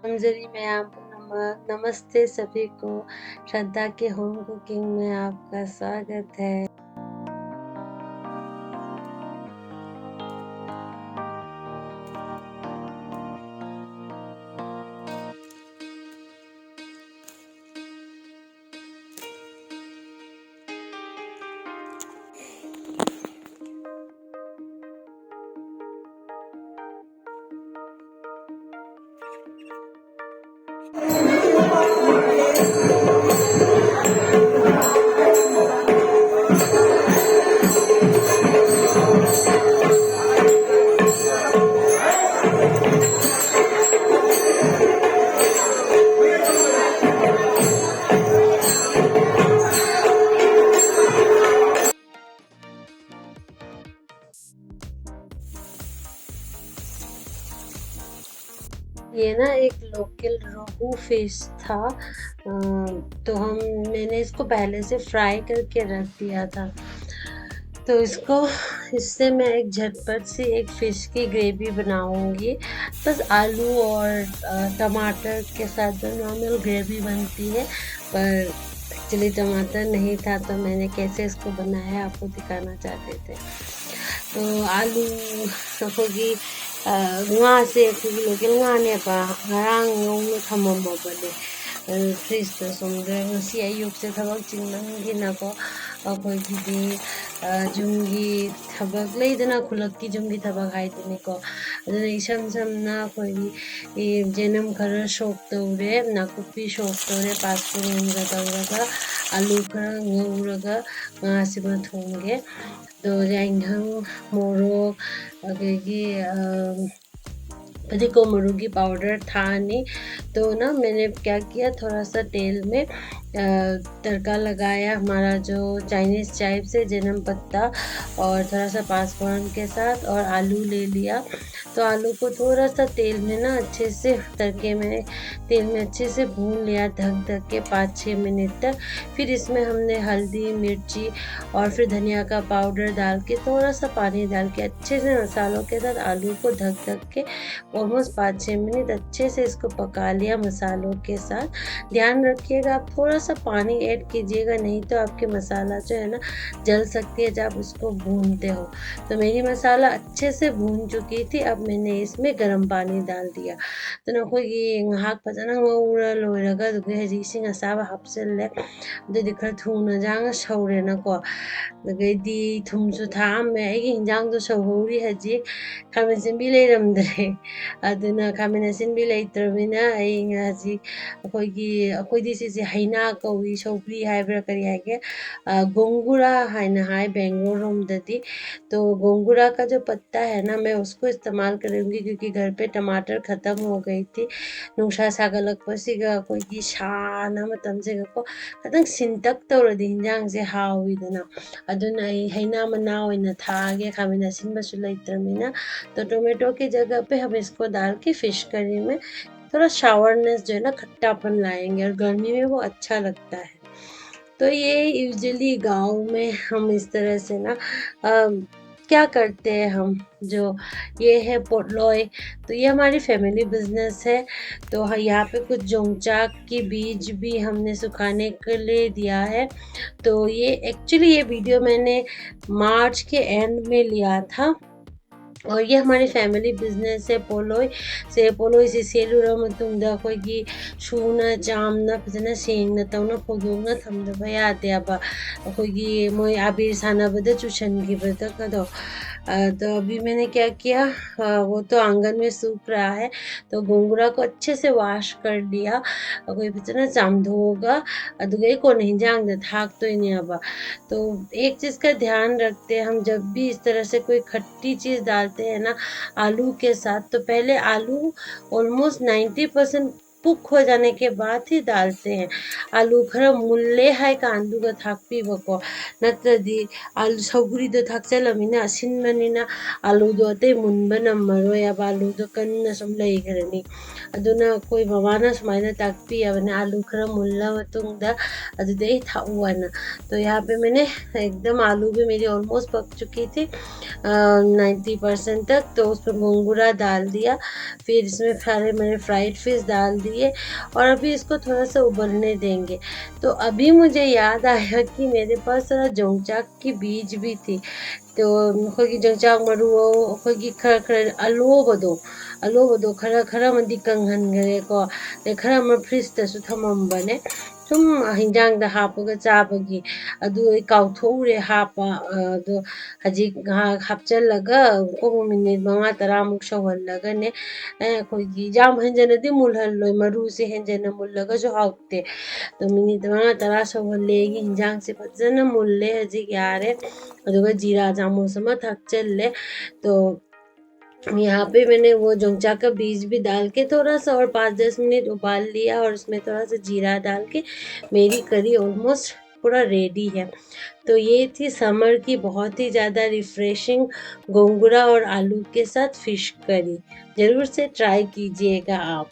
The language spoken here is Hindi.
अंजलि में आपको नमस्ते सभी को। श्रद्धा के होम कुकिंग में आपका स्वागत है। ये ना एक लोकल रोहू फिश था। तो मैंने इसको पहले से फ्राई करके रख दिया था। तो इससे मैं एक झटपट सी एक फ़िश की ग्रेवी बनाऊंगी। बस आलू और टमाटर के साथ जो नॉर्मल ग्रेवी बनती है, पर एक्चुअली टमाटर नहीं था तो मैंने कैसे इसको बनाया आपको दिखाना चाहते थे। तो आलू होगी ngase lokal nga ne ba ngarang ngong thamamabane फ्रिजता somdre ngasi ayukse thabak chinmangi na ko akhoi jumgi thabak leidana khulakki jumgi thabak haidini ko aduna isam samna akhoi jenam khara shok tawre nakupi shok tawre pasforon ga tawraga alu khara ngauraga ngasima thonge तो जाइंघांग मोरोक अगेगी को मरू की पाउडर था नहीं। तो ना मैंने क्या किया, थोड़ा सा तेल में तड़का लगाया हमारा जो चाइनीज़ चाइव से जन्म पत्ता और थोड़ा सा पाँचफोरन के साथ, और आलू ले लिया। तो आलू को थोड़ा सा तेल में ना अच्छे से तेल में अच्छे से भून लिया ढक के 5-6 मिनट तक। फिर इसमें हमने हल्दी मिर्ची और फिर धनिया का पाउडर डाल के थोड़ा सा पानी डाल के अच्छे से मसालों के साथ आलू को ढक के ऑलमोस्ट 5-6 मिनट अच्छे से इसको पका लिया मसालों के साथ। ध्यान रखिएगा आप थोड़ा सा पानी ऐड कीजिएगा, नहीं तो आपके मसाला जो है ना जल सकती है जब आप उसको भूनते हो। तो मेरी मसाला अच्छे से भून चुकी थी। अब मैंने इसमें गर्म पानी डाल दिया। तो नखोगी ngahak fazana ngawra loiraga dugi haji ising asaba hapselle adudi khara thuna janga saurena ko dagadi thumsu thame aigi hinjang do sahuri haji khamen simbi leiramdre aduna khamen simbi leitrabina ai ngaji akoidi sisi haina kawi sauri haibra kari haige Gongura हाइना हाय बेंगलोर रोम ददी। तो गोंगुरा का जो पत्ता है ना मैं उसको इस्तेमाल करूँगी क्योंकि घर पे टमाटर ख़त्म हो गई थी। नुंसा सागलकपसिगा अखोइगी साना मतमसेगको खतंग सिंतक तौरदि हिंजांगसे हाविदना अदुना आई हैना मना ओइना थागे खामिन असिनबसु लैत्रमिना। तो टोमेटो की जगह पे हम इसको डाल के फिश करी में थोड़ा शावरनेस जो है ना खट्टापन लाएंगे और गर्मी में वो अच्छा लगता है। तो ये यूजुअली गाँव में हम इस तरह से ना क्या करते हैं हम, जो ये है पोटलॉय। तो ये हमारी फैमिली बिजनेस है। तो यहाँ पे कुछ जोंगचाक की बीज भी हमने सुखाने के लिए दिया है। तो ये एक्चुअली ये वीडियो मैंने मार्च के एंड में लिया था और ये हमारी फैमिली बिजनेस है। पोलोई से सेलुरा मतुंगदा अखोइगी सूना चामना फजना सेंगना तौना फोदोंगना थमदबा यादेबा अखोइगी मोय आबिर सानाबदा चुशनगिबदा कदो। तो अभी मैंने क्या किया, वो तो आंगन में सूख रहा है तो गोंगुरा को अच्छे से वॉश कर लिया। कोई फजना चाम धोगा अदुगई को नहीं जांग थाक तो नहीं अब। तो एक चीज़ का ध्यान रखते हैं हम, जब भी इस तरह से कोई खट्टी चीज़ डालते हैं ना आलू के साथ, तो पहले आलू ऑलमोस्ट 90% कुक हो जाने के बाद ही डालते हैं। आलू खरा मुल्ले है का आलू का थाक पी बको नत्रदि आलू सौगुरीदो थाक्चलमिना असिनबनिना आलूदो अतै मुनबा नम्मरोयबा आलूदो कन्ना सुम लेइखरनी अदुना कोई ममाना सुमाइना ताकपियबने आलू खरा मुल्ला मतुंगदा अदुदे थाउआना। तो यहाँ पे मैंने एकदम आलू भी मेरी ऑलमोस्ट पक चुकी थी 90% तक। तो उसमें गोंगुरा डाल दिया, फिर इसमें सारे मैंने फ्राइड फिश डाल दिए और अभी इसको थोड़ा सा उबलने देंगे। तो अभी मुझे याद आया कि मेरे पास थोड़ा जोंगचाक की बीज भी थी। तो अꯩꯈꯣꯏꯒꯤ ꯖꯪꯆꯥꯛ ꯃꯔꯨ ꯑꯩꯈꯣꯏꯒꯤ ꯈꯔ ꯑꯂꯣꯕꯗꯣ ꯈꯔꯃꯗꯤ ꯀꯪꯍꯟꯈ꯭ꯔꯦꯀꯣ ꯑꯗꯩ ꯈꯔ ꯑꯃ ꯐ꯭ꯔꯤꯖꯇꯁꯨ ꯊꯝꯃꯝꯕꯅꯦ ꯁꯨꯝ ꯍꯤꯟꯖꯥꯡꯗ ꯍꯥꯞꯄꯒ ꯆꯥꯕꯒꯤ ꯑꯗꯨ ꯑꯩ ꯀꯥꯎꯊꯣꯛꯎꯔꯦ ꯍꯥꯞꯄ ꯑꯗꯣ ꯍꯧꯖꯤꯛ ꯉꯥꯏꯍꯥꯛ ꯍꯥꯞꯆꯤꯜꯂꯒ ꯀꯣꯛ ꯃꯤꯅꯤꯠ 5-10ꯃꯨꯛ ꯁꯧꯍꯜꯂꯒꯅꯦ ꯑꯩꯈꯣꯏꯒꯤ ꯌꯥꯝ ꯍꯦꯟꯖꯟꯅꯗꯤ ꯃꯨꯜꯍꯜꯂꯣꯏ ꯃꯔꯨꯁꯦ ꯍꯦꯟꯖꯟꯅ ꯃꯨꯜꯂꯒꯁꯨ ꯍꯥꯎꯇꯦ ꯑꯗꯣ ꯃꯤꯅꯤꯠ 5-10 ꯁꯧꯍꯜꯂꯦ ꯑꯩꯒꯤ ꯍꯤꯟꯖꯥꯡꯁꯦ ꯐꯖꯅ ꯃꯨꯜꯂꯦ ꯍꯧꯖꯤꯛ ꯌꯥꯔꯦ अदुगा जीरा चामच में थकचल तो यहाँ पे मैंने वो जोंगचा का बीज भी डाल के थोड़ा सा और 5-10 मिनट उबाल लिया और उसमें थोड़ा सा जीरा डाल के मेरी करी ऑलमोस्ट पूरा रेडी है। तो ये थी समर की बहुत ही ज़्यादा रिफ्रेशिंग गोंगुरा और आलू के साथ फिश करी। ज़रूर से ट्राई कीजिएगा आप।